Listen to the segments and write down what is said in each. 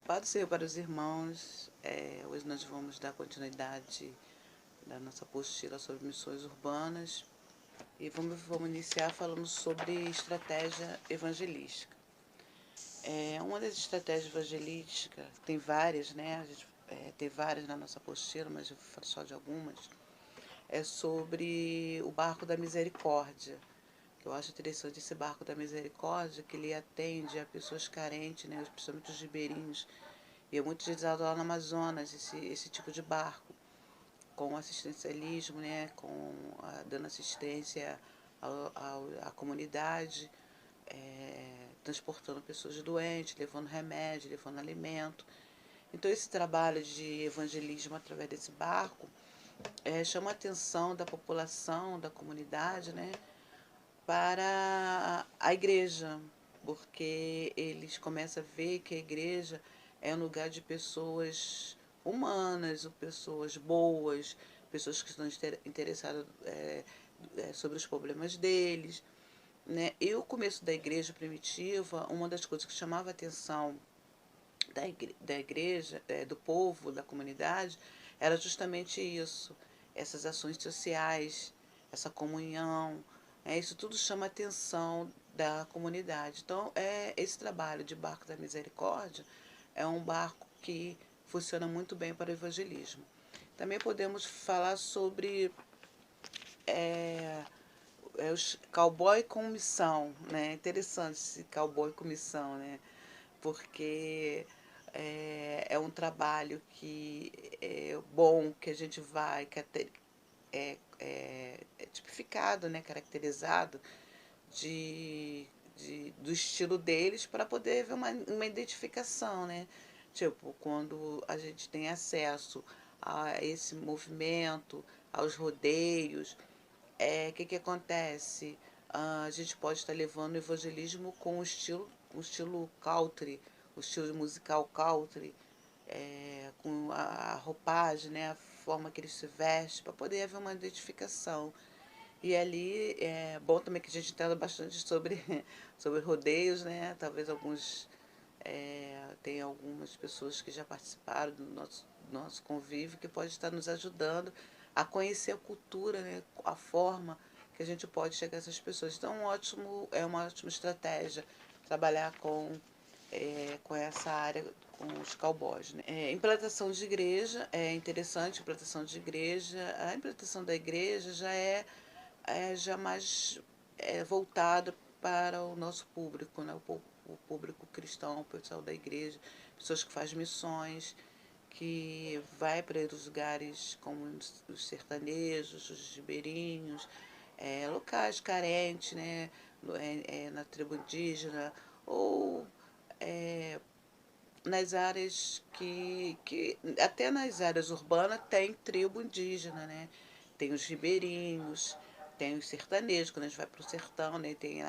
Paz do Senhor para os irmãos. Hoje nós vamos dar continuidade da nossa apostila sobre missões urbanas e vamos iniciar falando sobre estratégia evangelística. Uma das estratégias evangelísticas, tem várias, né? A gente tem várias na nossa apostila, mas eu vou falar só de algumas. É sobre o barco da misericórdia. Eu acho interessante esse barco da misericórdia, que ele atende a pessoas carentes, né? Principalmente os ribeirinhos. E é muito utilizado lá no Amazonas esse tipo de barco, com assistencialismo, né, dando assistência à comunidade, transportando pessoas doentes, levando remédio, levando alimento. Então esse trabalho de evangelismo através desse barco chama a atenção da população, da comunidade, né, para a igreja, porque eles começam a ver que a igreja é um lugar de pessoas humanas, pessoas boas, pessoas que estão interessadas sobre os problemas deles. Né? E o começo da igreja primitiva, uma das coisas que chamava a atenção da igreja, do povo, da comunidade, era justamente isso, essas ações sociais, essa comunhão, isso tudo chama a atenção da comunidade. Então, esse trabalho de Barco da Misericórdia é um barco que funciona muito bem para o evangelismo. Também podemos falar sobre os cowboy com missão, né? Interessante esse cowboy com missão, né? Porque é um trabalho que é bom, que a gente vai, que é tipificado, né? Caracterizado do estilo deles para poder ver uma identificação, né? Tipo, quando a gente tem acesso a esse movimento, aos rodeios, que acontece? A gente pode estar levando o evangelismo com o estilo country, o estilo musical country, com a roupagem, né, a forma que eles se vestem, para poder haver uma identificação. E ali é bom também que a gente entenda bastante sobre, sobre rodeios, né? Talvez tem algumas pessoas que já participaram do nosso convívio que pode estar nos ajudando a conhecer a cultura, né? A forma que a gente pode chegar a essas pessoas. Então, é uma ótima estratégia trabalhar com essa área, com os cowboys. Né? Implantação de igreja, é interessante, implantação de igreja. A implantação da igreja já mais voltada para o nosso público, né? O público cristão, o pessoal da igreja, pessoas que fazem missões, que vai para os lugares como os sertanejos, os ribeirinhos, locais carentes, né? Na tribo indígena, ou nas áreas que até nas áreas urbanas tem tribo indígena, né? Tem os ribeirinhos, tem os sertanejos, quando a gente vai para o sertão, né? Tem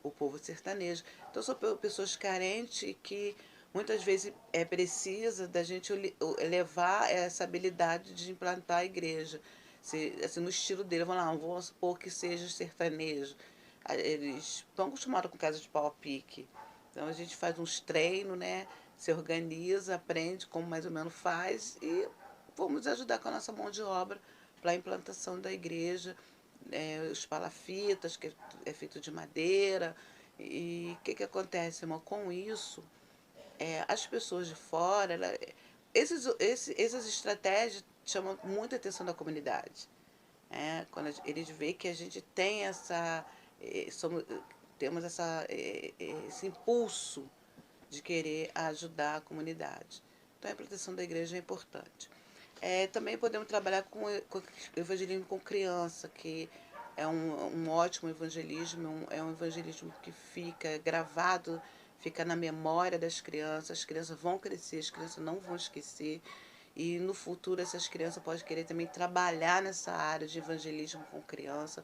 o povo sertanejo. Então são pessoas carentes que muitas vezes precisa da gente levar essa habilidade de implantar a igreja. Assim, no estilo dele, vamos supor que seja sertanejo. Eles estão acostumados com casa de pau a pique. Então a gente faz uns treinos, né? Se organiza, aprende como mais ou menos faz e vamos ajudar com a nossa mão de obra para a implantação da igreja, os palafitas, que é feito de madeira. E o que acontece, irmão? Com isso, as pessoas de fora, essas estratégias chamam muita atenção da comunidade. Quando eles veem que a gente tem temos esse impulso de querer ajudar a comunidade. Então a proteção da igreja é importante. Também podemos trabalhar com evangelismo com criança, que é um ótimo evangelismo, é um evangelismo que fica gravado, fica na memória das crianças. As crianças vão crescer, as crianças não vão esquecer. E no futuro essas crianças podem querer também trabalhar nessa área de evangelismo com criança.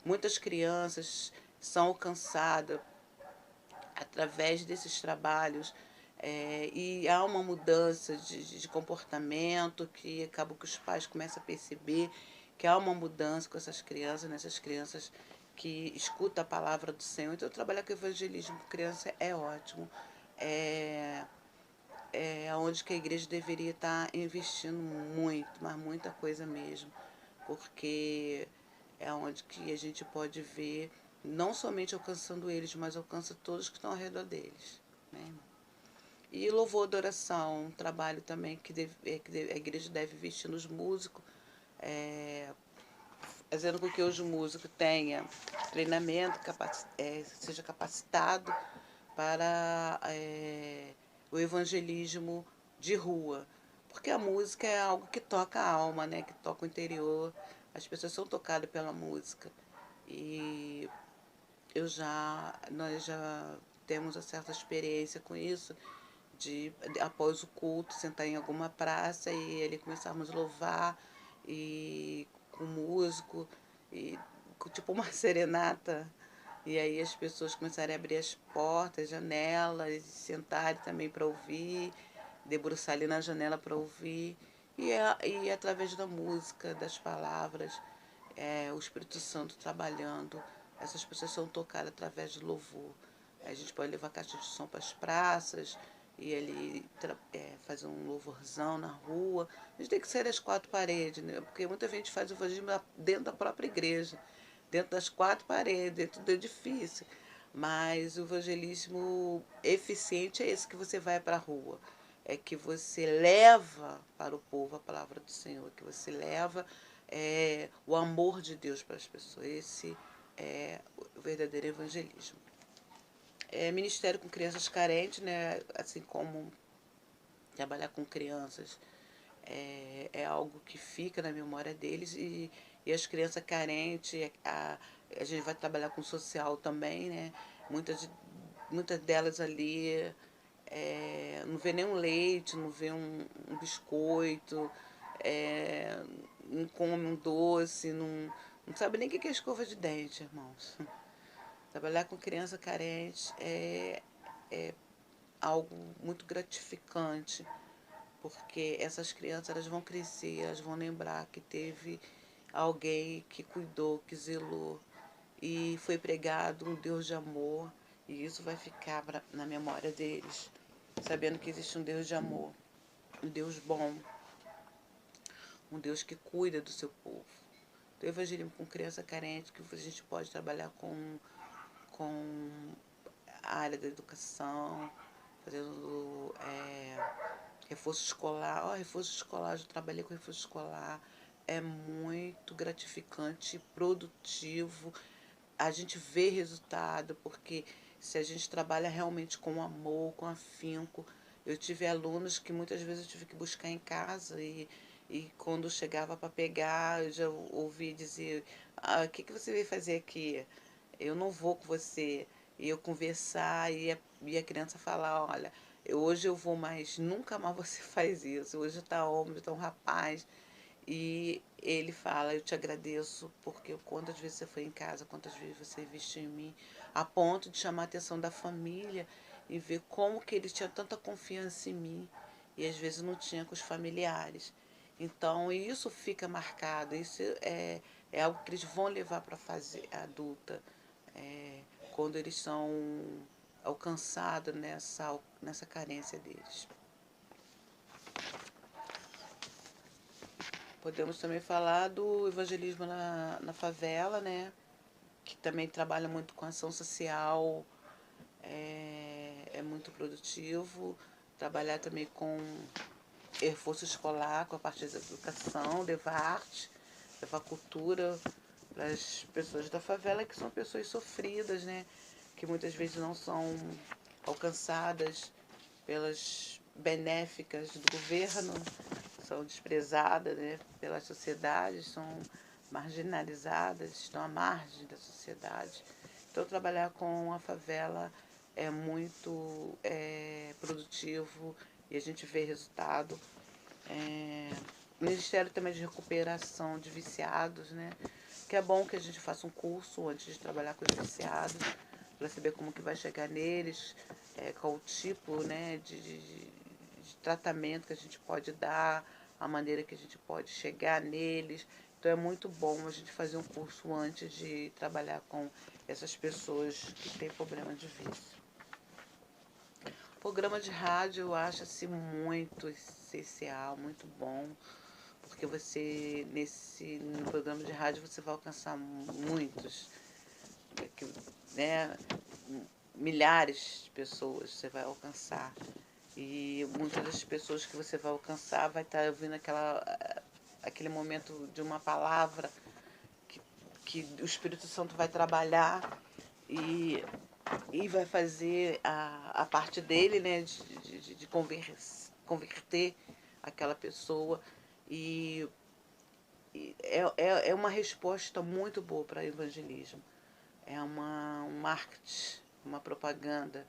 Muitas crianças são alcançadas através desses trabalhos e há uma mudança de comportamento que acaba que os pais começam a perceber que há uma mudança com essas crianças, nessas crianças que escutam a palavra do Senhor. Então, trabalhar com evangelismo com criança é ótimo. onde que a igreja deveria estar investindo muito, mas muita coisa mesmo, porque é onde que a gente pode ver, não somente alcançando eles, mas alcança todos que estão ao redor deles, né? E louvor, adoração, um trabalho também que a igreja deve investir nos músicos, é, fazendo com que os músicos tenham treinamento, seja capacitado para o evangelismo de rua. Porque a música é algo que toca a alma, né? Que toca o interior. As pessoas são tocadas pela música. E nós já temos uma certa experiência com isso, após o culto, sentar em alguma praça e ali começarmos a louvar e com músico e tipo uma serenata. E aí as pessoas começarem a abrir as portas, janelas, e sentarem também para ouvir, debruçar ali na janela para ouvir. E através da música, das palavras, o Espírito Santo trabalhando, essas pessoas são tocadas através do louvor. A gente pode levar caixa de som para as praças e ele fazer um louvorzão na rua. A gente tem que sair das quatro paredes, né? Porque muita gente faz o evangelismo dentro da própria igreja, dentro das quatro paredes, dentro do edifício. Mas o evangelismo eficiente é esse que você vai para a rua. É que você leva para o povo a palavra do Senhor, que você leva o amor de Deus para as pessoas. Esse é o verdadeiro evangelismo. Ministério com crianças carentes, né? Assim como trabalhar com crianças é algo que fica na memória deles e as crianças carentes, a gente vai trabalhar com social também, né? Muitas delas ali não vê nenhum leite, não vê um biscoito, não come um doce, não sabe nem o que é escova de dente, irmãos. Trabalhar com criança carente é algo muito gratificante, porque essas crianças elas vão crescer, elas vão lembrar que teve alguém que cuidou, que zelou e foi pregado um Deus de amor, e isso vai ficar na memória deles, sabendo que existe um Deus de amor, um Deus bom, um Deus que cuida do seu povo. Então, evangelismo com criança carente, que a gente pode trabalhar com a área da educação, fazendo reforço escolar. Reforço escolar, eu já trabalhei com reforço escolar. É muito gratificante, produtivo. A gente vê resultado, porque se a gente trabalha realmente com amor, com afinco. Eu tive alunos que muitas vezes eu tive que buscar em casa e quando chegava para pegar, eu já ouvi dizer, o que você veio fazer aqui? Eu não vou com você. E eu conversar e a criança falar, olha, hoje eu vou, mas nunca mais você faz isso. Hoje está homem, está um rapaz. E ele fala, eu te agradeço porque quantas vezes você foi em casa, quantas vezes você investiu em mim, a ponto de chamar a atenção da família e ver como que ele tinha tanta confiança em mim e às vezes não tinha com os familiares. Então isso fica marcado, isso é algo que eles vão levar para a fase adulta, quando eles são alcançados nessa carência deles. Podemos também falar do evangelismo na favela, né? Que também trabalha muito com ação social, é muito produtivo. Trabalhar também com reforço escolar, com a parte da educação, levar arte, levar cultura para as pessoas da favela, que são pessoas sofridas, né? Que muitas vezes não são alcançadas pelas benéficas do governo, são desprezadas, né, pela sociedade, são marginalizadas, estão à margem da sociedade. Então, trabalhar com a favela é muito produtivo e a gente vê resultado. Ministério também de recuperação de viciados, né? Que é bom que a gente faça um curso antes de trabalhar com os viciados, para saber como que vai chegar neles, qual o tipo, né, de tratamento que a gente pode dar, a maneira que a gente pode chegar neles. Então é muito bom a gente fazer um curso antes de trabalhar com essas pessoas que têm problema de vício. Programa de rádio eu acho assim muito essencial, muito bom, porque no programa de rádio você vai alcançar muitos, né, milhares de pessoas você vai alcançar. E muitas das pessoas que você vai alcançar vai estar ouvindo aquele momento de uma palavra que, que o Espírito Santo vai trabalhar e, e vai fazer a parte dele, né, de converter aquela pessoa. E, é uma resposta muito boa para o evangelismo. É um marketing, uma propaganda.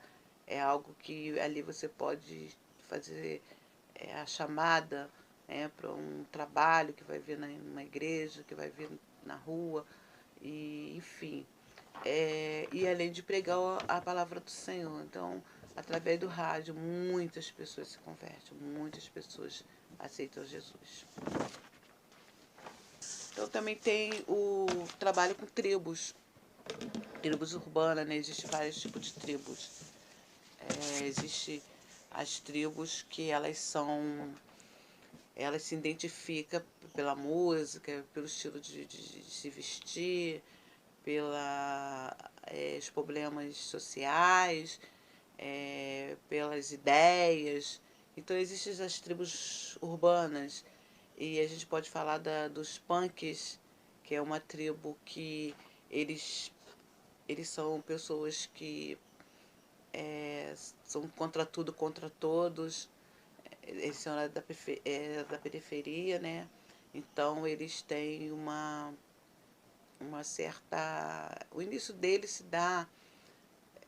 É algo que ali você pode fazer a chamada para um trabalho que vai vir numa igreja, que vai vir na rua, e enfim. E além de pregar a palavra do Senhor. Então, através do rádio, muitas pessoas se convertem, muitas pessoas aceitam Jesus. Então também tem o trabalho com tribos urbanas, né? Existem vários tipos de tribos. Existe as tribos que elas se identificam pela música, pelo estilo de se vestir, os problemas sociais, pelas ideias. Então existem as tribos urbanas e a gente pode falar dos punks, que é uma tribo que eles, eles são pessoas que são contra tudo, contra todos. Eles são da periferia, né? Então eles têm uma certa. O início deles se dá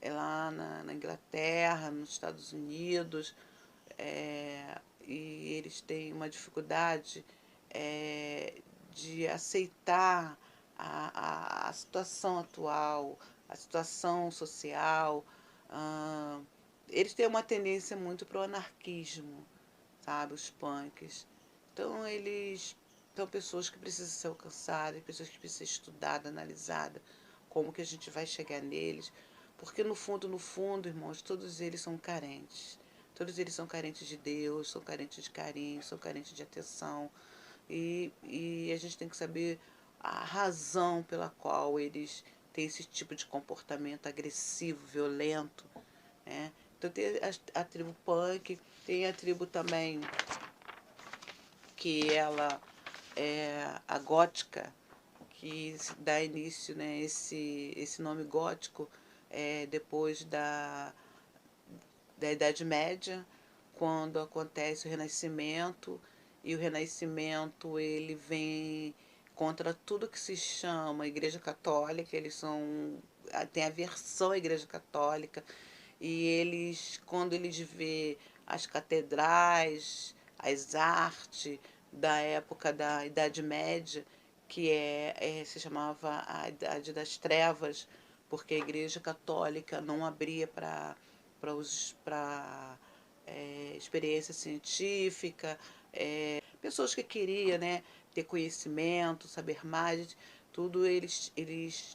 lá na Inglaterra, nos Estados Unidos, e eles têm uma dificuldade de aceitar a situação atual, a situação social. ah, Eles têm uma tendência muito para o anarquismo, sabe, os punks. Então eles são pessoas que precisam ser alcançadas, pessoas que precisam ser estudadas, analisadas, como que a gente vai chegar neles, porque no fundo, irmãos, todos eles são carentes. Todos eles são carentes de Deus, são carentes de carinho, são carentes de atenção. E a gente tem que saber a razão pela qual eles têm esse tipo de comportamento agressivo, violento, né? Então tem a tribo punk, tem a tribo também que ela é a gótica, que dá início, né, esse nome gótico depois da Idade Média, quando acontece o Renascimento, e o Renascimento ele vem contra tudo que se chama Igreja Católica, eles têm aversão à Igreja Católica, e eles, quando eles vê as catedrais, as artes da época da Idade Média, que se chamava a Idade das Trevas, porque a Igreja Católica não abria para experiência científica, pessoas que queriam, né, ter conhecimento, saber mais, tudo eles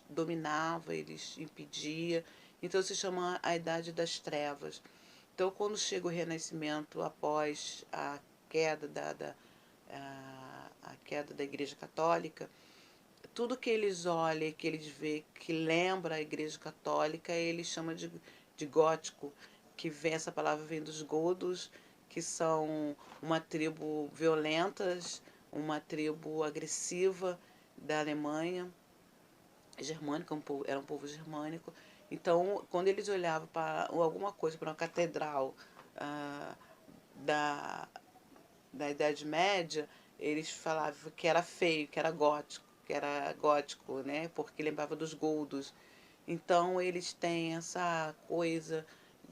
dominavam, eles impediam. Então se chama a Idade das Trevas. Então quando chega o Renascimento após a queda a queda da Igreja Católica, tudo que eles olham, que eles veem, que lembra a Igreja Católica, eles chamam de gótico, que vem, essa palavra vem dos godos, que são uma tribo violentas, uma tribo agressiva da Alemanha, germânica, era um povo germânico. Então, quando eles olhavam para alguma coisa, para uma catedral ah, da, da Idade Média, eles falavam que era feio, que era gótico, né? Porque lembrava dos goldos. Então eles têm essa coisa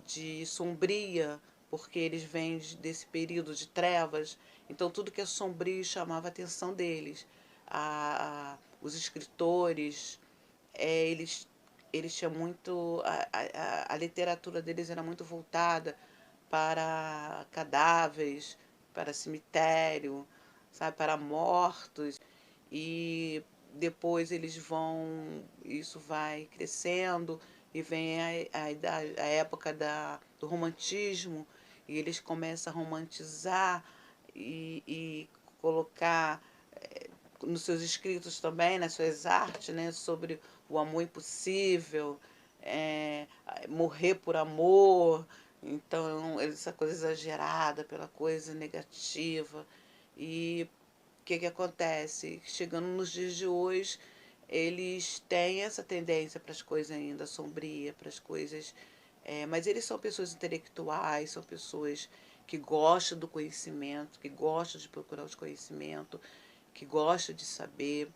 de sombria, porque eles vêm desse período de trevas. Então tudo que é sombrio chamava a atenção deles. Os escritores, eles tinham muito. A literatura deles era muito voltada para cadáveres, para cemitério, sabe, para mortos. E depois isso vai crescendo e vem a época do romantismo, e eles começam a romantizar e colocar nos seus escritos também, nas suas artes, né, sobre o amor impossível, é, morrer por amor, então essa coisa exagerada pela coisa negativa. E o que acontece? Chegando nos dias de hoje, eles têm essa tendência para as coisas ainda sombrias, para as coisas. Mas eles são pessoas intelectuais, são pessoas que gostam do conhecimento, que gostam de procurar os conhecimentos, que gostam de saber.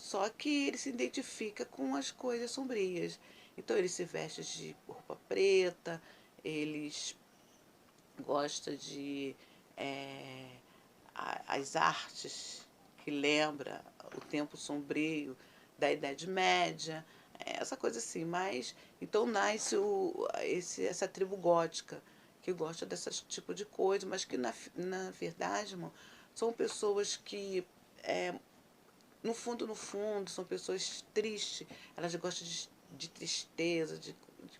Só que ele se identifica com as coisas sombrias. Então ele se veste de roupa preta, eles gostam de é, as artes que lembra o tempo sombrio da Idade Média, essa coisa assim. Mas então nasce essa tribo gótica que gosta desse tipo de coisa, mas que na verdade, irmão, são pessoas que no fundo, são pessoas tristes. Elas gostam de tristeza, de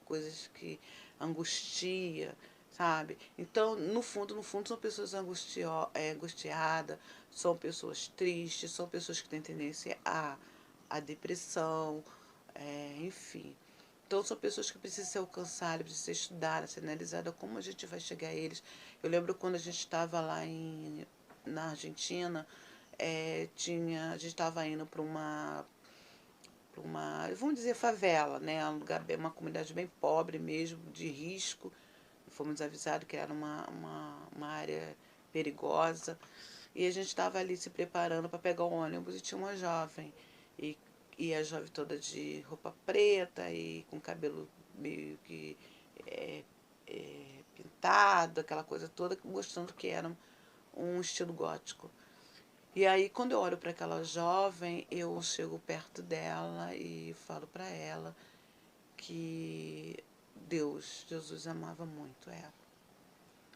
coisas que angustia, sabe? Então, no fundo, são pessoas angustiadas, são pessoas tristes, são pessoas que têm tendência à depressão, enfim. Então, são pessoas que precisam ser alcançadas, precisam ser estudadas, ser analisadas, como a gente vai chegar a eles. Eu lembro quando a gente estava lá na Argentina, a gente estava indo vamos dizer, favela, né? Um lugar uma comunidade bem pobre mesmo, de risco. Fomos avisados que era uma área perigosa. E a gente estava ali se preparando para pegar o ônibus e tinha uma jovem. E, e a jovem toda de roupa preta e com cabelo meio que é, pintado, aquela coisa toda, mostrando que era um estilo gótico. E aí, quando eu olho para aquela jovem, eu chego perto dela e falo para ela que Deus, Jesus amava muito ela.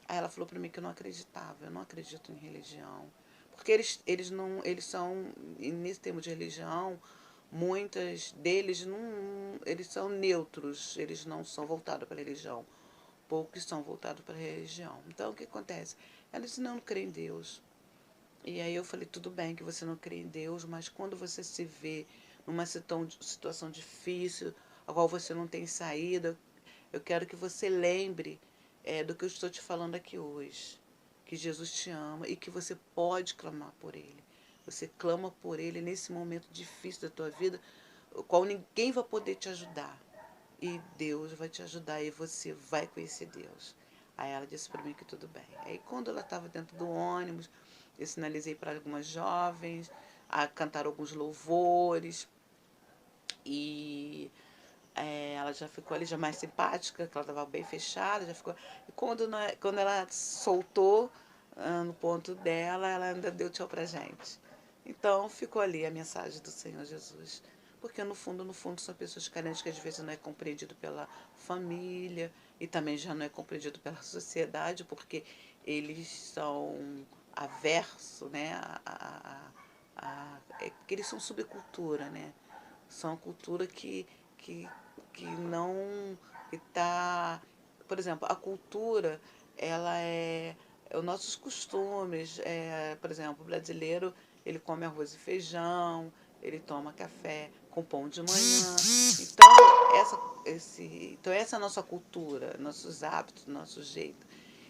Aí ela falou para mim que eu não acreditava, eu não acredito em religião. Porque eles não, eles são, nesse termo de religião, muitas deles não, eles são neutros, eles não são voltados para a religião. Poucos são voltados para a religião. Então, o que acontece? Ela disse, não crê em Deus. E aí eu falei, tudo bem que você não crê em Deus, mas quando você se vê numa situação difícil, a qual você não tem saída, eu quero que você lembre do que eu estou te falando aqui hoje. Que Jesus te ama e que você pode clamar por Ele. Você clama por Ele nesse momento difícil da tua vida, o qual ninguém vai poder te ajudar. E Deus vai te ajudar e você vai conhecer Deus. Aí ela disse para mim que tudo bem. Aí quando ela estava dentro do ônibus, eu sinalizei para algumas jovens a cantar alguns louvores e ela já ficou ali já mais simpática, que ela estava bem fechada, já ficou. E quando ela soltou no ponto dela, ela ainda deu tchau pra gente. Então ficou ali a mensagem do Senhor Jesus. Porque no fundo, são pessoas carentes que às vezes não é compreendido pela família e também já não é compreendido pela sociedade, porque eles são averso, né? Porque eles são subcultura, né? São uma cultura que, que não está. Por exemplo, a cultura, ela é os nossos costumes. Por exemplo, o brasileiro, ele come arroz e feijão, ele toma café com pão de manhã. Então, então essa é a nossa cultura, nossos hábitos, nosso jeito.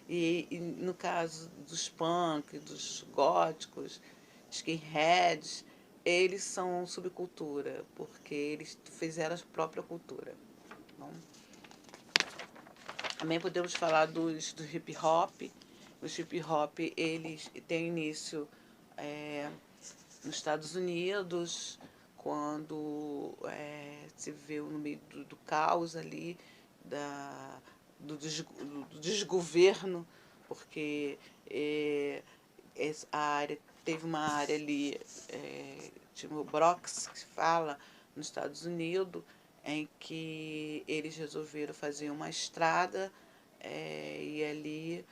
E no caso dos punk, dos góticos, skinheads, eles são subcultura, porque eles fizeram a própria cultura. Bom, também podemos falar do hip hop. Os hip hop, eles têm início nos Estados Unidos, quando se vê no meio do caos ali, do desgoverno, porque a área, teve uma área ali, tipo o Bronx, que se fala, nos Estados Unidos, em que eles resolveram fazer uma estrada e ali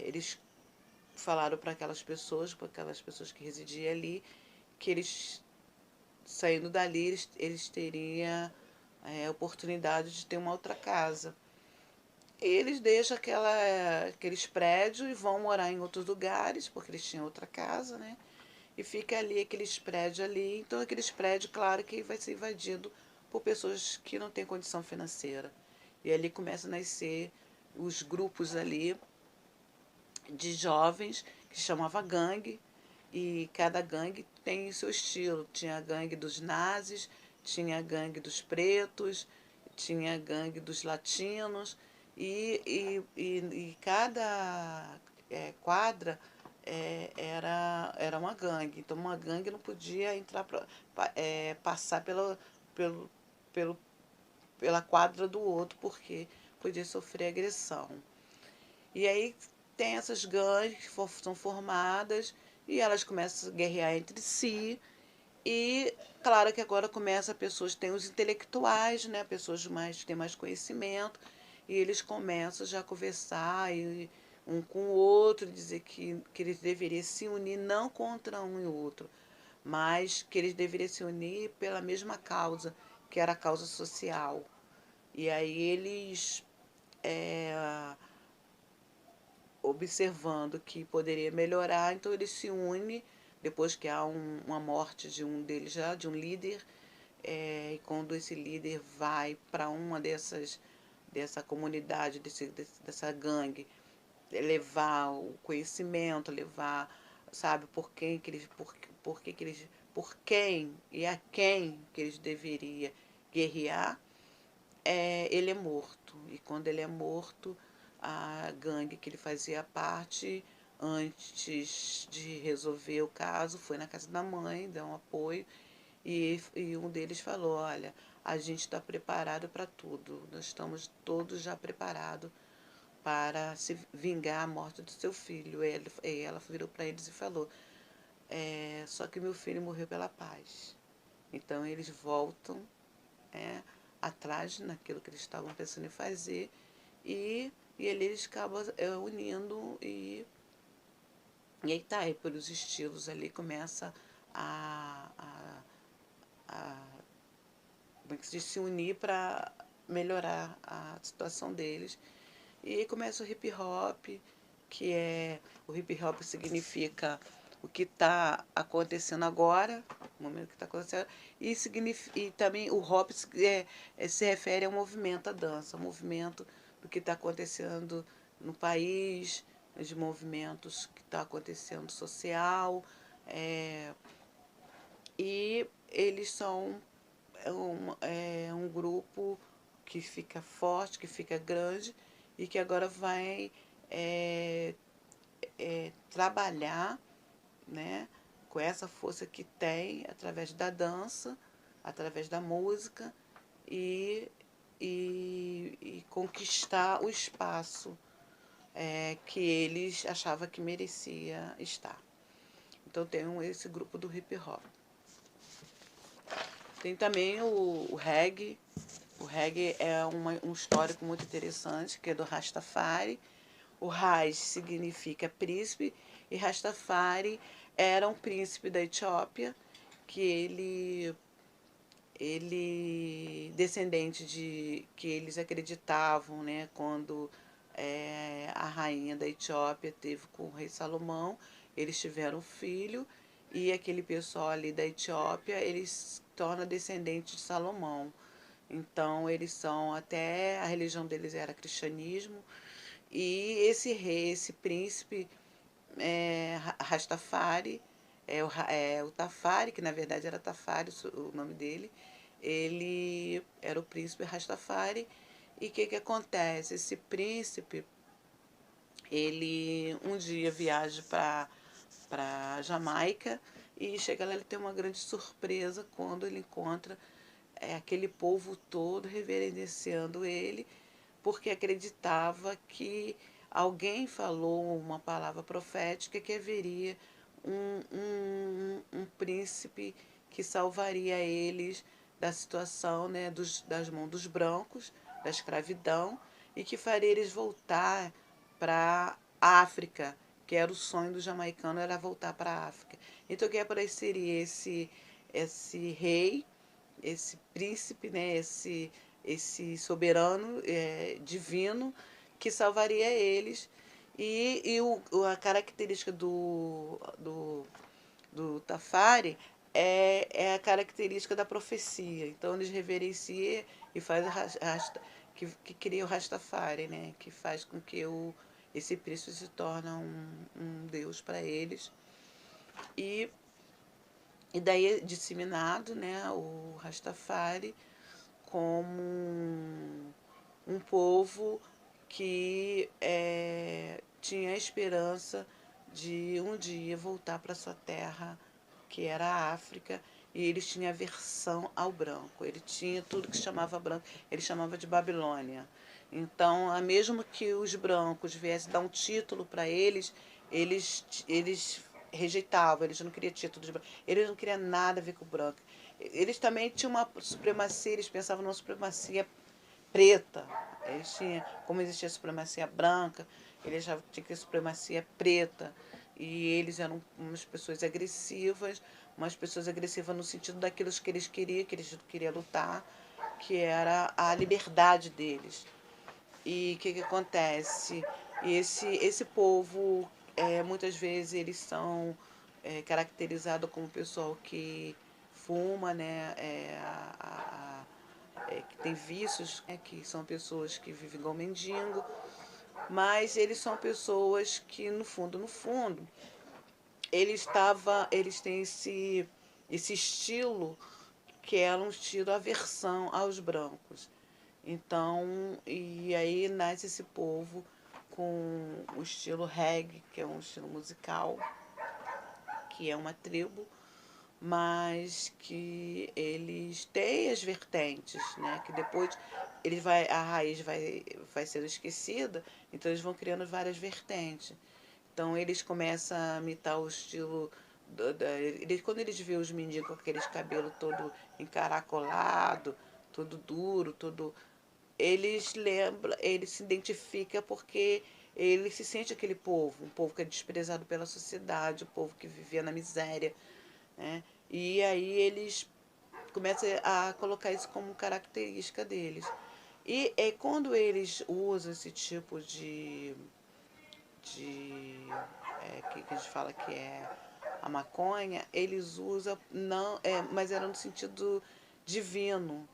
eles falaram para aquelas pessoas que residiam ali, que eles, saindo dali, eles teriam oportunidade de ter uma outra casa. Eles deixam aqueles prédios e vão morar em outros lugares, porque eles tinham outra casa, né? E fica ali aqueles prédios ali. Então, aqueles prédios, claro que vai ser invadido por pessoas que não têm condição financeira. E ali começa a nascer os grupos ali de jovens que chamava gangue, e cada gangue tem o seu estilo. Tinha a gangue dos nazis, tinha a gangue dos pretos, tinha a gangue dos latinos, e cada quadra era uma gangue. Então, uma gangue não podia entrar passar pelo, pelo, pela quadra do outro, porque podia sofrer agressão. E aí tem essas gangues que são formadas e elas começam a guerrear entre si. E claro que agora começa pessoas, tem os intelectuais, né? Pessoas que têm mais conhecimento, e eles começam já a conversar um com o outro, dizer que eles deveriam se unir não contra um e outro, mas que eles deveriam se unir pela mesma causa, que era a causa social. E aí eles observando que poderia melhorar, então ele se une depois que há uma morte de um deles já, de um líder, e quando esse líder vai para uma dessa comunidade, dessa gangue, levar o conhecimento, levar, sabe, por quem e a quem que eles deveriam guerrear, ele é morto. E quando ele é morto, a gangue que ele fazia parte, antes de resolver o caso, foi na casa da mãe, deu um apoio, e um deles falou: Olha, a gente está preparado para tudo, nós estamos todos já preparados para se vingar a morte do seu filho. E ela virou para eles e falou: Só que meu filho morreu pela paz. Então eles voltam, é, atrás naquilo que eles estavam pensando em fazer, e eles acabam unindo, e aí tá, aí pelos estilos ali começa a, a, a como é que se diz, se unir para melhorar a situação deles. E aí começa o hip hop, que o hip hop significa o que está acontecendo agora, o momento que está acontecendo, e também o hop se refere ao movimento, à dança, ao movimento do que está acontecendo no país, de movimentos que está acontecendo social, e eles são um grupo que fica forte, que fica grande, e que agora vai é, trabalhar, né, com essa força que tem através da dança, através da música, e, e conquistar o espaço que eles achavam que merecia estar. Então tem esse grupo do hip hop. Tem também o reggae. O reggae é um histórico muito interessante, que é do Rastafari. O Raj significa príncipe, e Rastafari era um príncipe da Etiópia, que ele descendente de que eles acreditavam, né, quando a rainha da Etiópia teve com o rei Salomão, eles tiveram um filho, e aquele pessoal ali da Etiópia, eles se tornam descendentes de Salomão. Então eles são, até a religião deles era cristianismo, e esse rei, esse príncipe Rastafari, o Tafari, que na verdade era Tafari o nome dele, ele era o príncipe Rastafari. E o que acontece? Esse príncipe, ele um dia viaja para Jamaica, e chega lá, ele tem uma grande surpresa quando ele encontra aquele povo todo reverenciando ele, porque acreditava que alguém falou uma palavra profética que haveria um príncipe que salvaria eles da situação, né, das mãos dos brancos, da escravidão, e que faria eles voltar para a África, que era o sonho do jamaicano, era voltar para a África. Então, que apareceria esse rei, esse príncipe, né, esse soberano divino que salvaria eles. A característica do Tafari é a característica da profecia. Então eles reverenciam e faz que cria o Rastafari, né? Que faz com que esse príncipe se torne um deus para eles. E, e daí é disseminado, né, o Rastafari como um povo que tinha a esperança de um dia voltar para sua terra, que era a África, e eles tinham aversão ao branco. Ele tinha tudo que chamava branco, ele chamava de Babilônia. Então, mesmo que os brancos viessem dar um título para eles rejeitavam, eles não queriam título de branco, eles não queriam nada a ver com o branco. Eles também tinham uma supremacia, eles pensavam numa supremacia preta. Eles tinham, como existia a supremacia branca, eles já tinham que supremacia preta. E eles eram umas pessoas agressivas no sentido daquilo que eles queriam lutar, que era a liberdade deles. E o que acontece? Esse povo, muitas vezes, eles são caracterizados como pessoal que fuma, né? Que tem vícios, né? Que são pessoas que vivem igual mendigo, mas eles são pessoas que, no fundo, eles têm esse estilo que é um estilo aversão aos brancos. Então, e aí nasce esse povo com o estilo reggae, que é um estilo musical, que é uma tribo, mas que eles têm as vertentes, né? Que depois a raiz vai sendo esquecida, então eles vão criando várias vertentes. Então eles começam a imitar o estilo quando eles veem os mendigos com aqueles cabelos todo encaracolado, todo duro, todo ele se identifica porque ele se sente aquele povo, um povo que é desprezado pela sociedade, um povo que vivia na miséria, né? E aí eles começam a colocar isso como característica deles. E quando eles usam esse tipo que a gente fala que é a maconha, eles usam, não, mas era no sentido divino,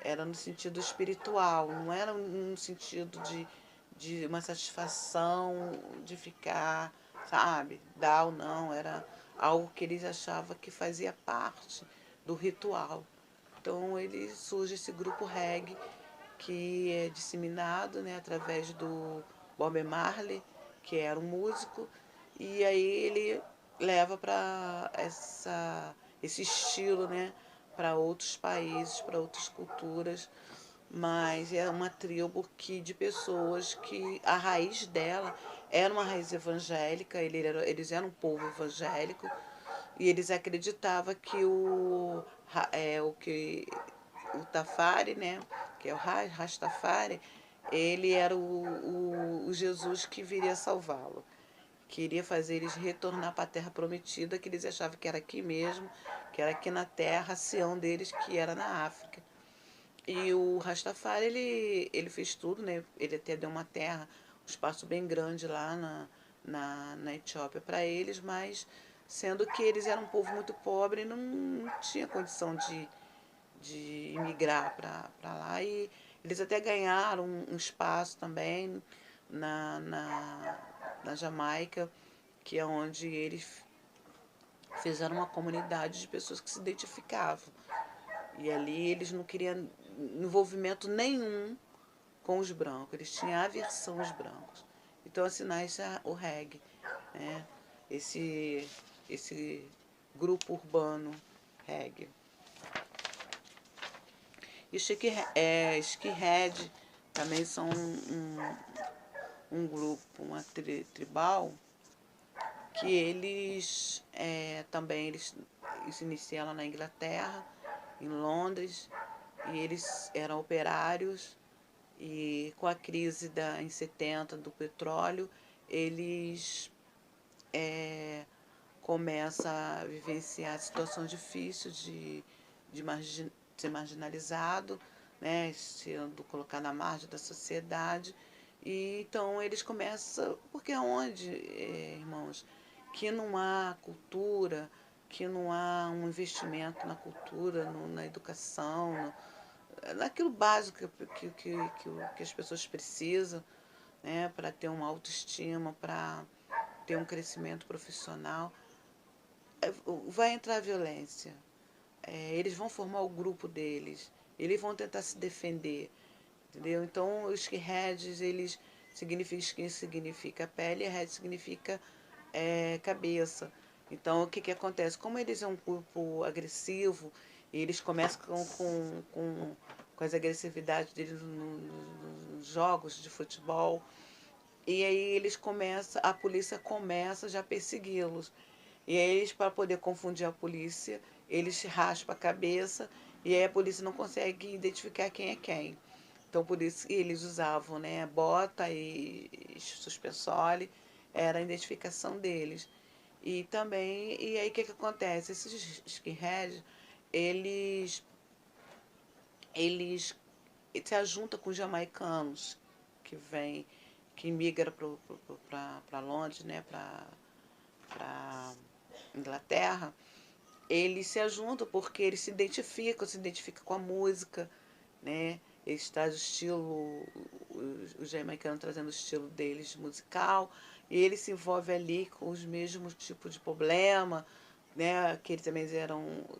era no sentido espiritual, não era no sentido de uma satisfação de ficar, sabe, dar ou não, era algo que eles achavam que fazia parte do ritual. Então ele surge esse grupo reggae que é disseminado, né, através do Bob Marley, que era um músico, e aí ele leva para esse estilo, né, para outros países, para outras culturas, mas é uma tribo de pessoas que a raiz dela era uma raiz evangélica, eles eram um povo evangélico, e eles acreditavam que o Tafari, né, que é o Rastafari, ele era o Jesus que viria salvá-lo. Queria fazer eles retornar para a terra prometida, que eles achavam que era aqui mesmo, que era aqui na terra, a Sião deles, que era na África. E o Rastafari, ele fez tudo, né? Ele até deu uma terra, um espaço bem grande lá na Etiópia para eles, mas sendo que eles eram um povo muito pobre, não tinha condição de imigrar para lá. E eles até ganharam um espaço também na Jamaica, que é onde eles fizeram uma comunidade de pessoas que se identificavam. E ali eles não queriam envolvimento nenhum com os brancos, eles tinham aversão aos brancos. Então assim nasce o reggae, né? esse, esse grupo urbano reggae. E skinhead também são um grupo, uma tribal, que eles também eles se iniciaram na Inglaterra, em Londres, e eles eram operários, e com a crise em 70 do petróleo, eles começam a vivenciar situações difíceis de ser marginalizado, né, sendo colocado à margem da sociedade. E então eles começam, porque onde, irmãos, que não há cultura, que não há um investimento na cultura, na educação, naquilo básico que as pessoas precisam, né, para ter uma autoestima, para ter um crescimento profissional, vai entrar a violência. Eles vão formar o grupo deles, eles vão tentar se defender, entendeu? Então, os skinheads, eles significa, skin significa pele, e head significa cabeça. Então, o que, que acontece? Como eles é um grupo agressivo, eles começam com as agressividades deles nos jogos de futebol, e aí eles começam, a polícia começa já a persegui-los. E aí eles, para poder confundir a polícia, eles raspam a cabeça e aí a polícia não consegue identificar quem é quem. Então por isso eles usavam, né, bota e suspensório, era a identificação deles. E também, e aí o que, que acontece? Esses skinheads, eles, eles se ajuntam com os jamaicanos que vêm, que migram para Londres, né, para Inglaterra. Eles se ajuntam porque eles se identificam com a música, né? Eles trazem o estilo, os jamaicanos trazendo o estilo deles musical, e eles se envolvem ali com os mesmos tipos de problema, né? Que eles também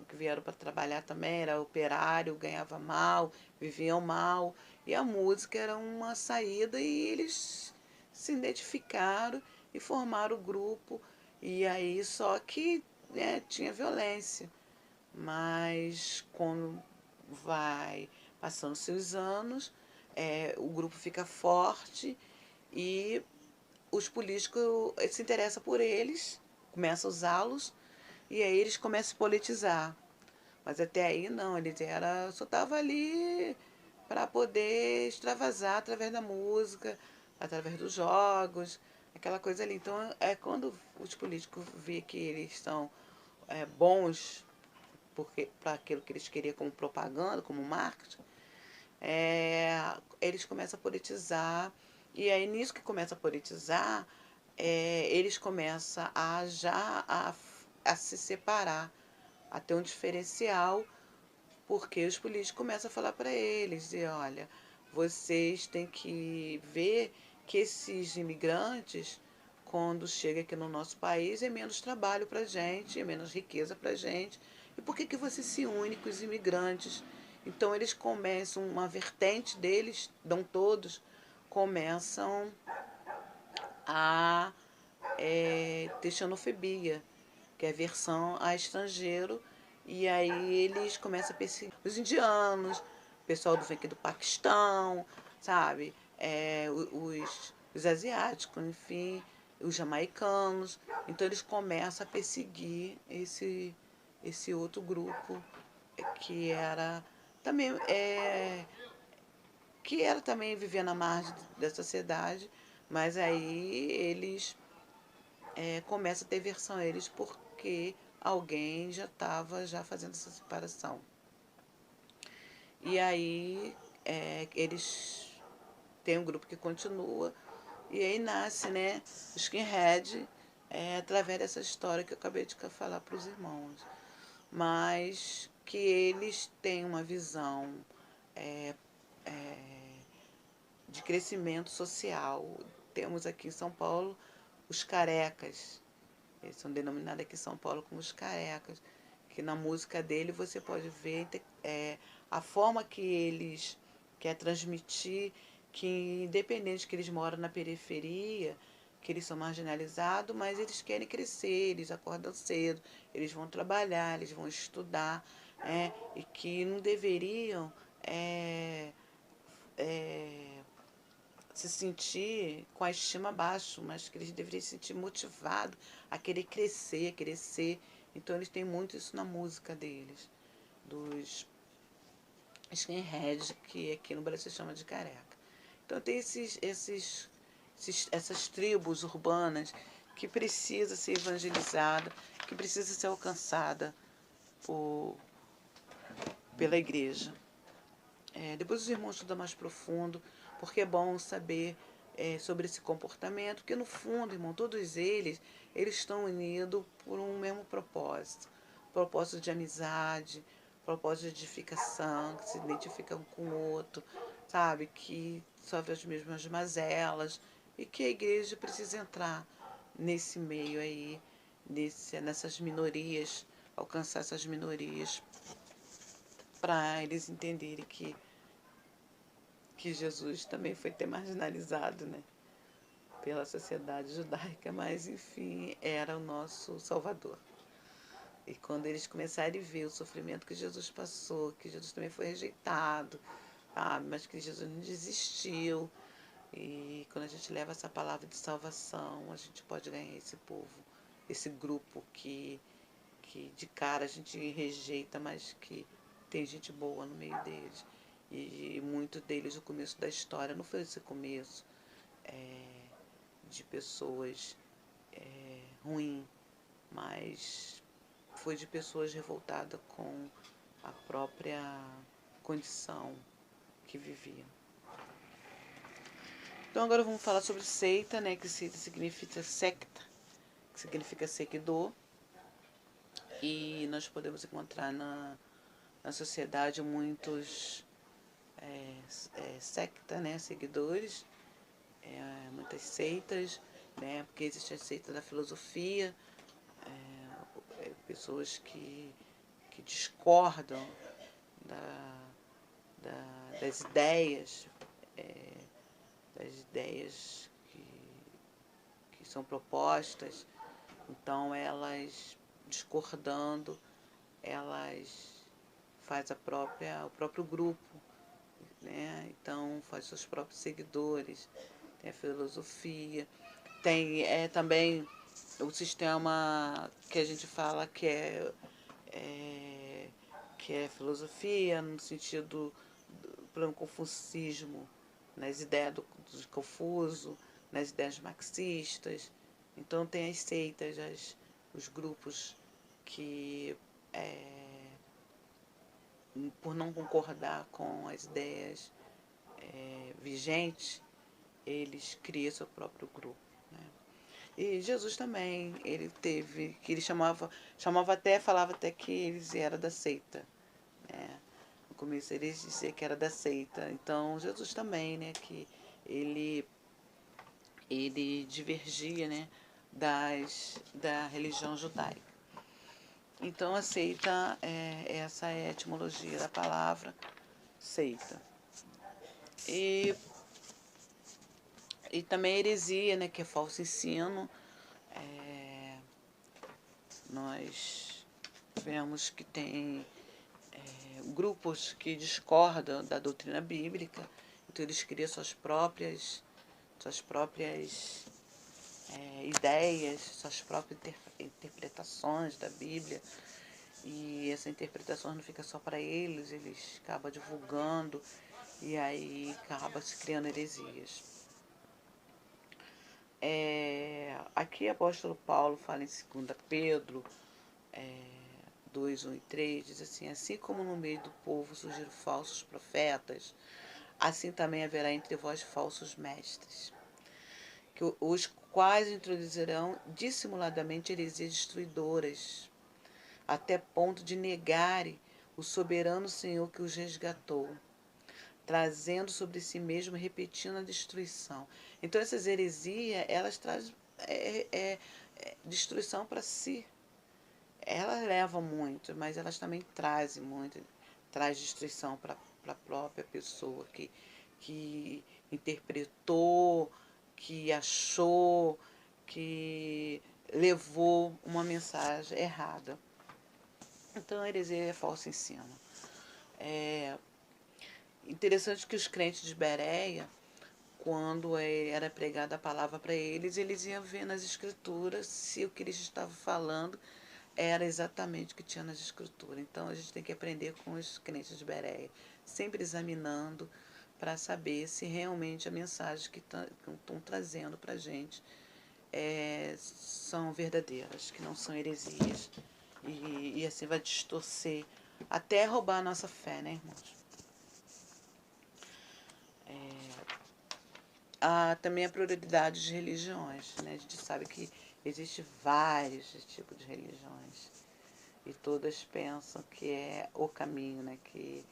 que vieram para trabalhar também, era operário, ganhava mal, viviam mal, e a música era uma saída e eles se identificaram e formaram o grupo, e aí só que, né, tinha violência. Mas quando vai passando-se os anos, o grupo fica forte e os políticos se interessam por eles, começam a usá-los e aí eles começam a politizar. Mas até aí não, só estavam ali para poder extravasar através da música, através dos jogos, aquela coisa ali. Então é quando os políticos veem que eles são bons porque para aquilo que eles queriam como propaganda, como marketing, eles começam a politizar. E aí, nisso que começa a politizar, eles começam a se separar, a ter um diferencial, porque os políticos começam a falar para eles, e olha, vocês têm que ver que esses imigrantes, quando chegam aqui no nosso país, é menos trabalho para a gente, é menos riqueza para a gente. E por que, que você se une com os imigrantes? Então eles começam, uma vertente deles, não todos, começam a ter xenofobia, que é aversão a estrangeiro, e aí eles começam a perseguir os indianos, o pessoal aqui do Paquistão, sabe? Os asiáticos, enfim, os jamaicanos. Então eles começam a perseguir esse outro grupo que era também vivia na margem da sociedade, mas aí eles começam a ter versão a eles porque alguém já estava já fazendo essa separação. E aí eles têm um grupo que continua e aí nasce, né, o skinhead através dessa história que eu acabei de falar para os irmãos. Mas que eles têm uma visão de crescimento social. Temos aqui em São Paulo os carecas. Eles são denominados aqui em São Paulo como os carecas. Que na música dele você pode ver a forma que eles querem transmitir, que independente que eles moram na periferia, que eles são marginalizados, mas eles querem crescer, eles acordam cedo, eles vão trabalhar, eles vão estudar, e que não deveriam se sentir com a estima baixa, mas que eles deveriam se sentir motivados a querer crescer, a querer ser. Então eles têm muito isso na música deles, dos skinheads, que aqui no Brasil se chama de careca. Então tem essas tribos urbanas que precisam ser evangelizadas, que precisam ser alcançadas por pela igreja. Depois os irmãos estudam mais profundo, porque é bom saber sobre esse comportamento, porque no fundo, irmão, todos eles estão unidos por um mesmo propósito. Propósito de amizade, propósito de edificação, que se identificam um com o outro, sabe? Que sofrem as mesmas mazelas e que a igreja precisa entrar nesse meio aí, nessas minorias, alcançar essas minorias, para eles entenderem que Jesus também foi ter marginalizado, né, pela sociedade judaica, mas enfim, era o nosso Salvador. E quando eles começarem a ver o sofrimento que Jesus passou, que Jesus também foi rejeitado, sabe, mas que Jesus não desistiu, e quando a gente leva essa palavra de salvação, a gente pode ganhar esse povo, esse grupo que de cara a gente rejeita, mas que tem gente boa no meio deles. E muitos deles, o começo da história não foi esse começo de pessoas ruins, mas foi de pessoas revoltadas com a própria condição que viviam. Então agora vamos falar sobre seita, né, que seita significa secta, que significa seguidor. E nós podemos encontrar na sociedade muitos secta, né, seguidores, muitas seitas, né, porque existe a seita da filosofia, pessoas que discordam das ideias, das ideias que são propostas. Então elas, discordando, elas faz o próprio grupo, né? Então faz seus próprios seguidores, tem a filosofia, tem também o sistema que a gente fala que é filosofia, no sentido do plano confucismo, nas ideias do Confuso, nas ideias marxistas. Então tem as seitas, os grupos que, por não concordar com as ideias vigentes, eles criam seu próprio grupo. Né? E Jesus também, ele teve, que ele chamava até, falava até que eles eram da seita. Né? No começo eles diziam que era da seita. Então Jesus também, né, que ele divergia, né, da religião judaica. Então a seita, essa é a etimologia da palavra seita. E também heresia, né, que é falso ensino. Nós vemos que tem grupos que discordam da doutrina bíblica, então eles criam suas próprias ideias, suas próprias interpretações da Bíblia, e essa interpretação não fica só para eles acabam divulgando e aí acaba se criando heresias. Aqui o apóstolo Paulo fala em 2 Pedro 2, 1 e 3, diz assim como no meio do povo surgiram falsos profetas, assim também haverá entre vós falsos mestres, os quais introduzirão dissimuladamente heresias destruidoras, até ponto de negarem o soberano Senhor que os resgatou, trazendo sobre si mesmo, repetindo a destruição. Então essas heresias, elas trazem destruição para si. Elas levam muito, mas elas também trazem muito, traz destruição para a própria pessoa que interpretou, que achou, que levou uma mensagem errada. Então a heresia é falso ensino. Interessante que os crentes de Bereia, quando era pregada a palavra para eles iam ver nas escrituras se o que eles estavam falando era exatamente o que tinha nas escrituras. Então a gente tem que aprender com os crentes de Bereia, sempre examinando para saber se realmente a mensagem que estão trazendo para a gente são verdadeiras, que não são heresias. E assim vai distorcer até roubar a nossa fé, né, irmãos? Há também a pluralidade de religiões, né? A gente sabe que existe vários tipos de religiões e todas pensam que é o caminho, né? Que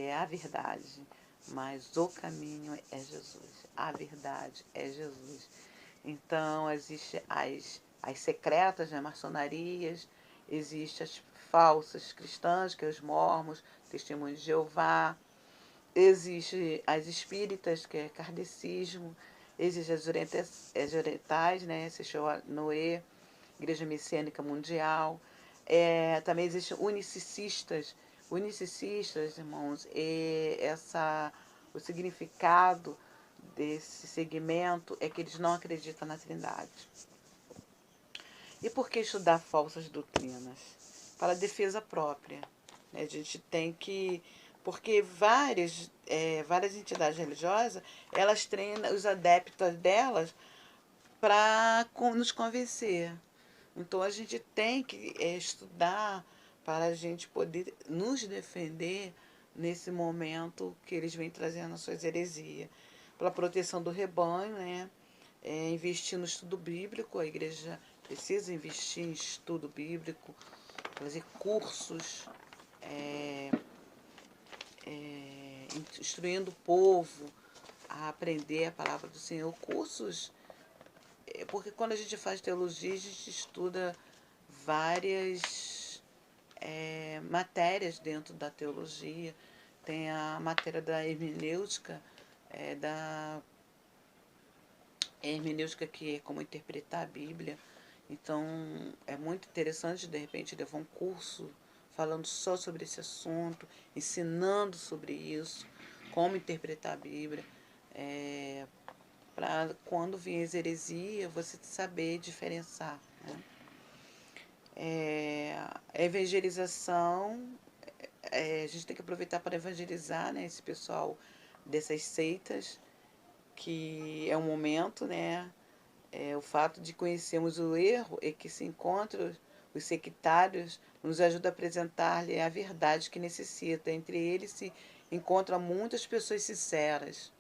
é a verdade, mas o caminho é Jesus, a verdade é Jesus. Então, existem as secretas, né, maçonarias, existem as falsas cristãs, que é os mormons, testemunhos de Jeová, existe as espíritas, que é kardecismo, existe as orientais, né, Seixoa Noé, Igreja Messiânica Mundial, também existem unicecistas, irmãos, o significado desse segmento é que eles não acreditam na Trindade. E por que estudar falsas doutrinas? Para defesa própria. A gente tem que. Porque várias entidades religiosas, elas treinam os adeptos delas para nos convencer. Então a gente tem que estudar para a gente poder nos defender nesse momento que eles vêm trazendo as suas heresias. Pela proteção do rebanho, né? Investir no estudo bíblico, a igreja precisa investir em estudo bíblico, fazer cursos, é, instruindo o povo a aprender a palavra do Senhor, cursos, porque quando a gente faz teologia, a gente estuda várias matérias dentro da teologia. Tem a matéria da hermenêutica, da hermenêutica, que é como interpretar a Bíblia. Então, é muito interessante, de repente, levar um curso falando só sobre esse assunto, ensinando sobre isso, como interpretar a Bíblia, para quando vier as heresias, você saber diferenciar. Né? A evangelização, a gente tem que aproveitar para evangelizar, né, esse pessoal dessas seitas, que é um momento, né? O fato de conhecermos o erro é que se encontram os sectários, nos ajuda a apresentar-lhe a verdade que necessita. Entre eles se encontram muitas pessoas sinceras.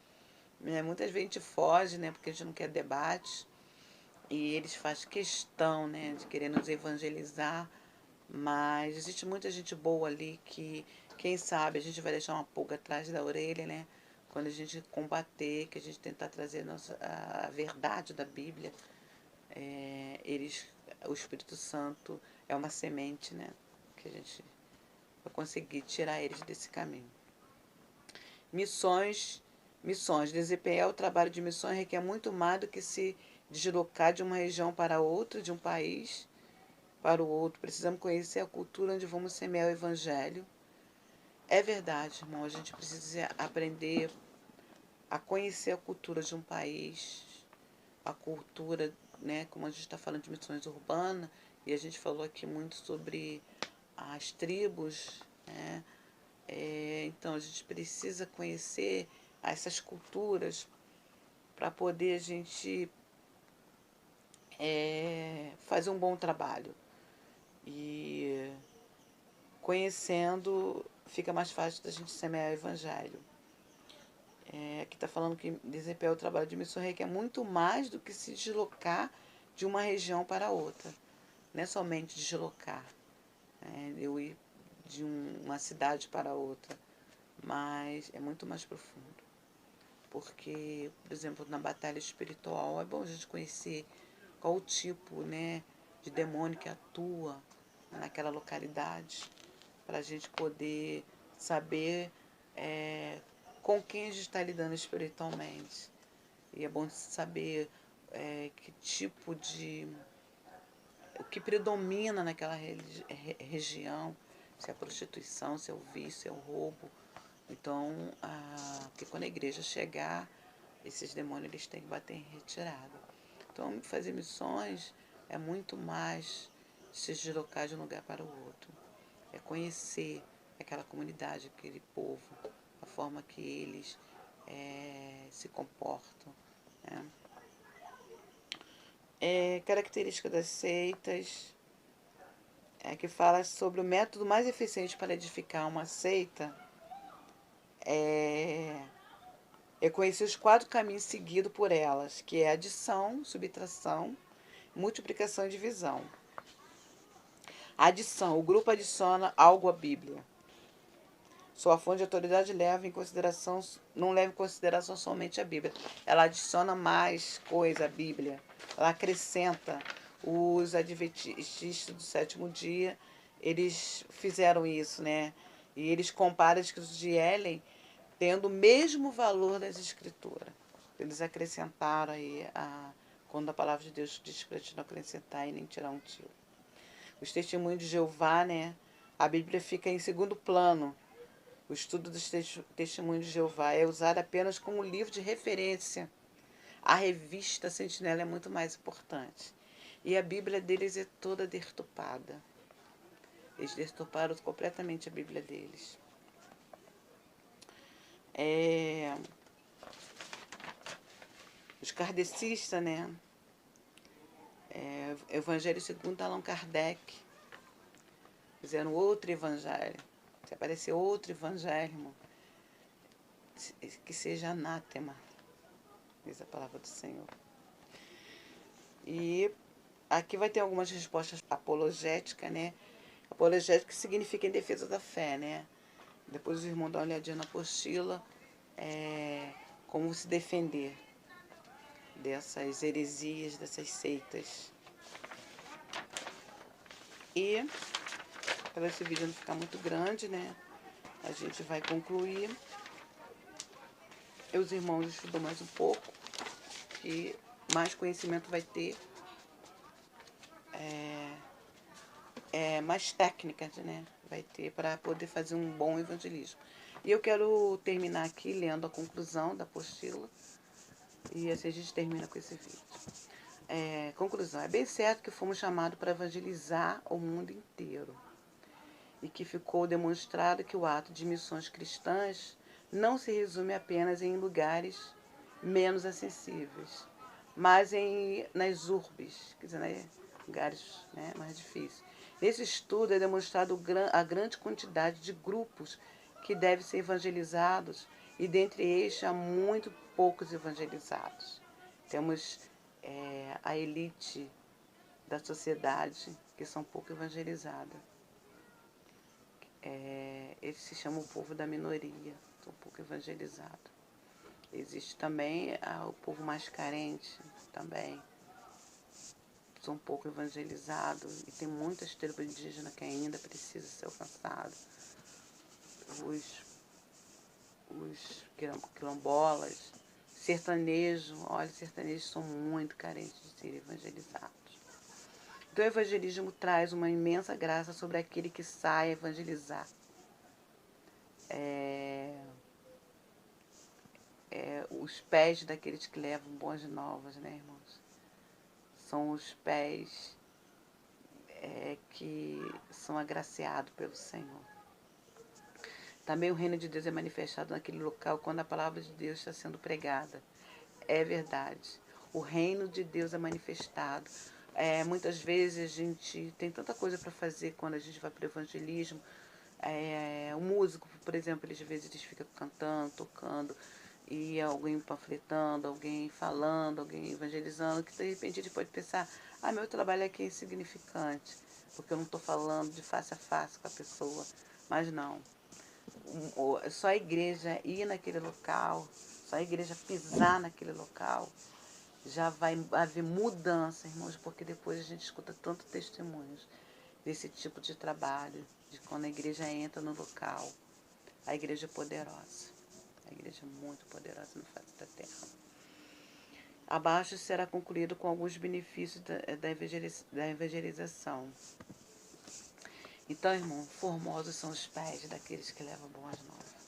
Né? Muitas vezes a gente foge, né, porque a gente não quer debate, e eles fazem questão, né, de querer nos evangelizar, mas existe muita gente boa ali que, quem sabe, a gente vai deixar uma pulga atrás da orelha, né? Quando a gente combater, que a gente tentar trazer a verdade da Bíblia, eles, o Espírito Santo é uma semente, né? Que a gente vai conseguir tirar eles desse caminho. Missões. Missões. Desempenhar o trabalho de missões requer muito mais do que se deslocar de uma região para outra, de um país para o outro. Precisamos conhecer a cultura onde vamos semear o Evangelho. É verdade, irmão, a gente precisa aprender a conhecer a cultura de um país, a cultura, né, como a gente está falando de missões urbanas, e a gente falou aqui muito sobre as tribos, né? Então a gente precisa conhecer essas culturas para poder a gente fazer um bom trabalho. E conhecendo, fica mais fácil da gente semear o evangelho. Aqui está falando que desempenhar o trabalho de missão requer muito mais do que se deslocar de uma região para outra. Não é somente deslocar, eu ir de uma cidade para outra, mas é muito mais profundo. Porque, por exemplo, na batalha espiritual, é bom a gente conhecer qual o tipo, né, de demônio que atua naquela localidade, para a gente poder saber com quem a gente está lidando espiritualmente. E é bom saber que tipo de. O que predomina naquela região, se é a prostituição, se é o vício, se é o roubo. Então, porque quando a igreja chegar, esses demônios eles têm que bater em retirada. Então, fazer missões é muito mais se deslocar de um lugar para o outro. É conhecer aquela comunidade, aquele povo, a forma que eles se comportam. Né? Característica das seitas. que fala sobre o método mais eficiente para edificar uma seita é, é conhecer os 4 caminhos seguidos por elas, que é adição, subtração, multiplicação e divisão. Adição. O grupo adiciona algo à Bíblia. Sua fonte de autoridade não leva em consideração somente a Bíblia. Ela adiciona mais coisa à Bíblia. Ela acrescenta. Os adventistas do sétimo dia, eles fizeram isso, né? E eles comparam as escrituras de Ellen tendo o mesmo valor das escrituras. Eles acrescentaram aí, quando a palavra de Deus diz para a gente não acrescentar e nem tirar um tio. Os testemunhos de Jeová, né? A Bíblia fica em segundo plano. O estudo dos testemunhos de Jeová é usado apenas como livro de referência. A revista Sentinela é muito mais importante. E a Bíblia deles é toda deturpada. Eles deturparam completamente a Bíblia deles. Os kardecistas, né? Evangelho segundo Allan Kardec. Fizeram outro evangelho. Se aparecer outro evangelho, irmão, que seja anátema, diz a palavra do Senhor. E aqui vai ter algumas respostas apologéticas, né? Apologética significa em defesa da fé, né? Depois os irmãos dão uma olhadinha na apostila, como se defender dessas heresias, dessas seitas. E, para esse vídeo não ficar muito grande, né? A gente vai concluir. Os irmãos estudam mais um pouco, que mais conhecimento vai ter. Mais técnicas, né? Vai ter para poder fazer um bom evangelismo. E eu quero terminar aqui lendo a conclusão da apostila. E assim a gente termina com esse vídeo. Conclusão. É bem certo que fomos chamados para evangelizar o mundo inteiro. E que ficou demonstrado que o ato de missões cristãs não se resume apenas em lugares menos acessíveis, mas nas urbes, quer dizer, né, lugares, né, mais difíceis. Nesse estudo é demonstrado a grande quantidade de grupos que devem ser evangelizados e dentre estes há muito poucos evangelizados. Temos a elite da sociedade que são pouco evangelizadas. Eles se chamam o povo da minoria, são pouco evangelizados. Existe também o povo mais carente, também são pouco evangelizados, e tem muitas tribos indígenas que ainda precisam ser alcançadas. Os quilombolas, sertanejos, olha, sertanejos são muito carentes de serem evangelizados. Então o evangelismo traz uma imensa graça sobre aquele que sai a evangelizar. Os pés daqueles que levam boas novas, né, irmãos? São os pés que são agraciados pelo Senhor. Também o reino de Deus é manifestado naquele local quando a palavra de Deus está sendo pregada. É verdade. O reino de Deus é manifestado. Muitas vezes a gente tem tanta coisa para fazer quando a gente vai para o evangelismo. O músico, por exemplo, às vezes eles ficam cantando, tocando, e alguém panfletando, alguém falando, alguém evangelizando, que de repente ele pode pensar, meu trabalho aqui é insignificante, porque eu não estou falando de face a face com a pessoa. Mas não. Só a igreja ir naquele local, só a igreja pisar naquele local, já vai haver mudança, irmãos, porque depois a gente escuta tanto testemunhos desse tipo de trabalho, de quando a igreja entra no local. A igreja é poderosa. A igreja é muito poderosa no face da terra. Abaixo será concluído com alguns benefícios da evangelização. Então, irmão, formosos são os pés daqueles que levam boas novas.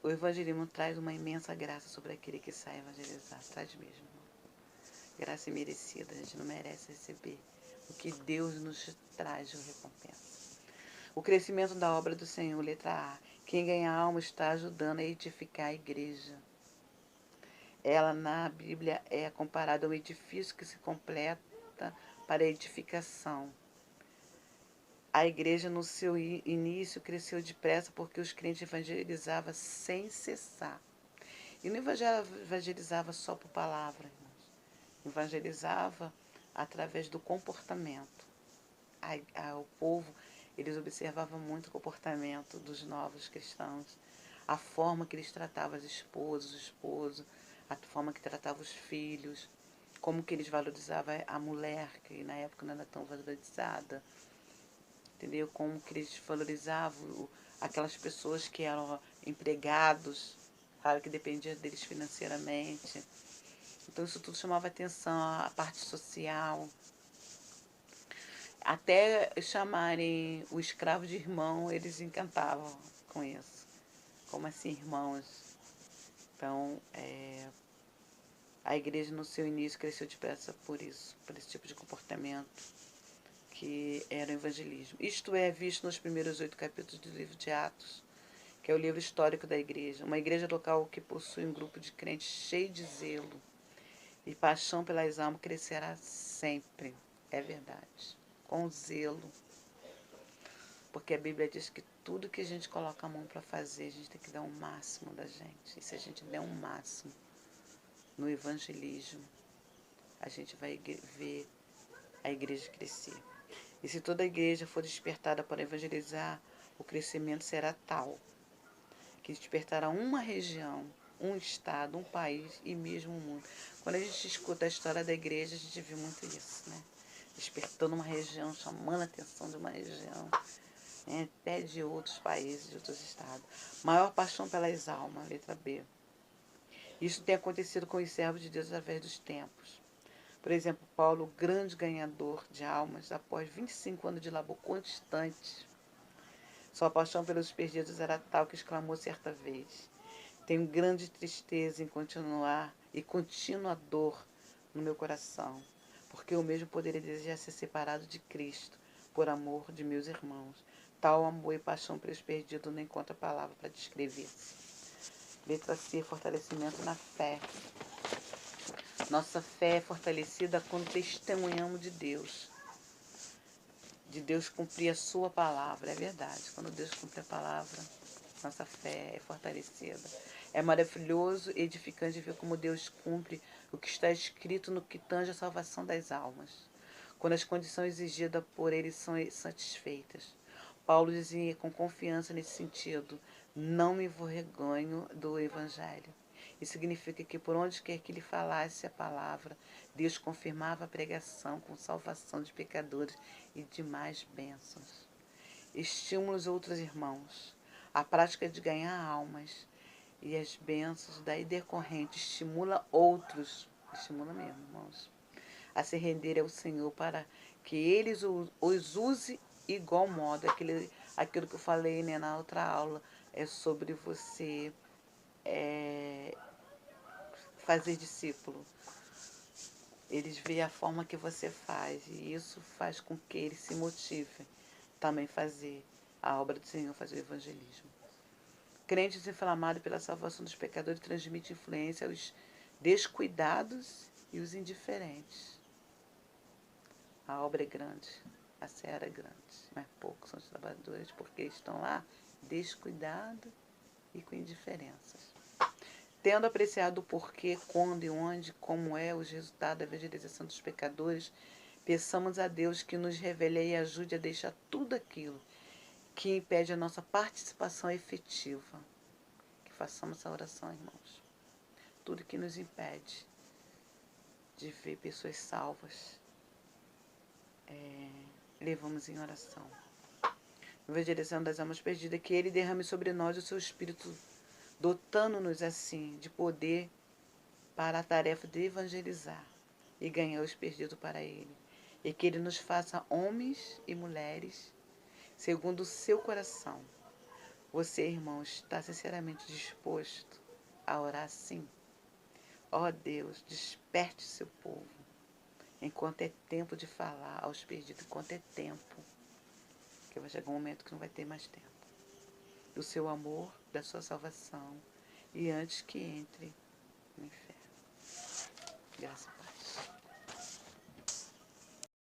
O evangelismo traz uma imensa graça sobre aquele que sai a evangelizar. Traz mesmo, irmão. Graça imerecida. A gente não merece receber o que Deus nos traz de recompensa. O crescimento da obra do Senhor, letra A. Quem ganha alma está ajudando a edificar a igreja. Ela, na Bíblia, é comparada a um edifício que se completa aberta para edificação. A igreja, no seu início, cresceu depressa porque os crentes evangelizavam sem cessar. E não evangelizava só por palavra, irmãos. Evangelizava através do comportamento. O povo, eles observavam muito o comportamento dos novos cristãos, a forma que eles tratavam as esposas, o esposo, a forma que tratavam os filhos, como que eles valorizavam a mulher, que na época não era tão valorizada, entendeu? Como que eles valorizavam aquelas pessoas que eram empregados, sabe, que dependiam deles financeiramente. Então isso tudo chamava atenção, a parte social. Até chamarem o escravo de irmão, eles encantavam com isso. Como assim, irmãos? Então, a igreja no seu início cresceu depressa por isso, por esse tipo de comportamento que era o evangelismo. Isto é visto nos primeiros 8 capítulos do livro de Atos, que é o livro histórico da igreja. Uma igreja local que possui um grupo de crentes cheio de zelo e paixão pelas almas crescerá sempre. É verdade. Com zelo. Porque a Bíblia diz que tudo que a gente coloca a mão para fazer, a gente tem que dar o máximo da gente. E se a gente der um máximo no evangelismo, a gente vai ver a igreja crescer. E se toda a igreja for despertada para evangelizar, o crescimento será tal que despertará uma região, um estado, um país e mesmo um mundo. Quando a gente escuta a história da igreja, a gente vê muito isso, né? Despertando uma região, chamando a atenção de uma região, né? Até de outros países, de outros estados. Maior paixão pelas almas, letra B. Isso tem acontecido com os servos de Deus através dos tempos. Por exemplo, Paulo, grande ganhador de almas, após 25 anos de labor constante, sua paixão pelos perdidos era tal que exclamou certa vez: tenho grande tristeza em continuar e contínua dor no meu coração, porque eu mesmo poderia desejar ser separado de Cristo por amor de meus irmãos. Tal amor e paixão pelos perdidos não encontra palavra para descrever. Letra C, fortalecimento na fé. Nossa fé é fortalecida quando testemunhamos de Deus cumprir a sua palavra. É verdade, quando Deus cumpre a palavra, nossa fé é fortalecida. É maravilhoso e edificante ver como Deus cumpre o que está escrito no que tange a salvação das almas, quando as condições exigidas por Ele são satisfeitas. Paulo dizia com confiança nesse sentido: não me envergonho do Evangelho. Isso significa que por onde quer que ele falasse a palavra, Deus confirmava a pregação com salvação de pecadores e demais bênçãos. Estimula os outros irmãos. A prática de ganhar almas e as bênçãos daí decorrente estimula outros, estimula mesmo, irmãos, a se render ao Senhor para que eles os use igual modo. Aquilo que eu falei, né, na outra aula, é sobre você fazer discípulo. Eles veem a forma que você faz e isso faz com que eles se motivem também fazer a obra do Senhor, fazer o evangelismo. Crentes inflamados pela salvação dos pecadores transmitem influência aos descuidados e os indiferentes. A obra é grande, a seara é grande, mas poucos são os trabalhadores porque estão lá descuidados e com indiferenças. Tendo apreciado o porquê, quando e onde, como é os resultados da evangelização dos pecadores, peçamos a Deus que nos revele e ajude a deixar tudo aquilo que impede a nossa participação efetiva. Que façamos essa oração, irmãos. Tudo que nos impede de ver pessoas salvas, levamos em oração. Evangelização das almas perdidas, que Ele derrame sobre nós o seu Espírito, dotando-nos assim de poder para a tarefa de evangelizar e ganhar os perdidos para Ele. E que Ele nos faça homens e mulheres segundo o seu coração. Você, irmão, está sinceramente disposto a orar assim? Ó Deus, desperte seu povo, enquanto é tempo de falar aos perdidos, enquanto é tempo, que vai chegar um momento que não vai ter mais tempo, do seu amor, da sua salvação, e antes que entre no inferno. Graças a Deus.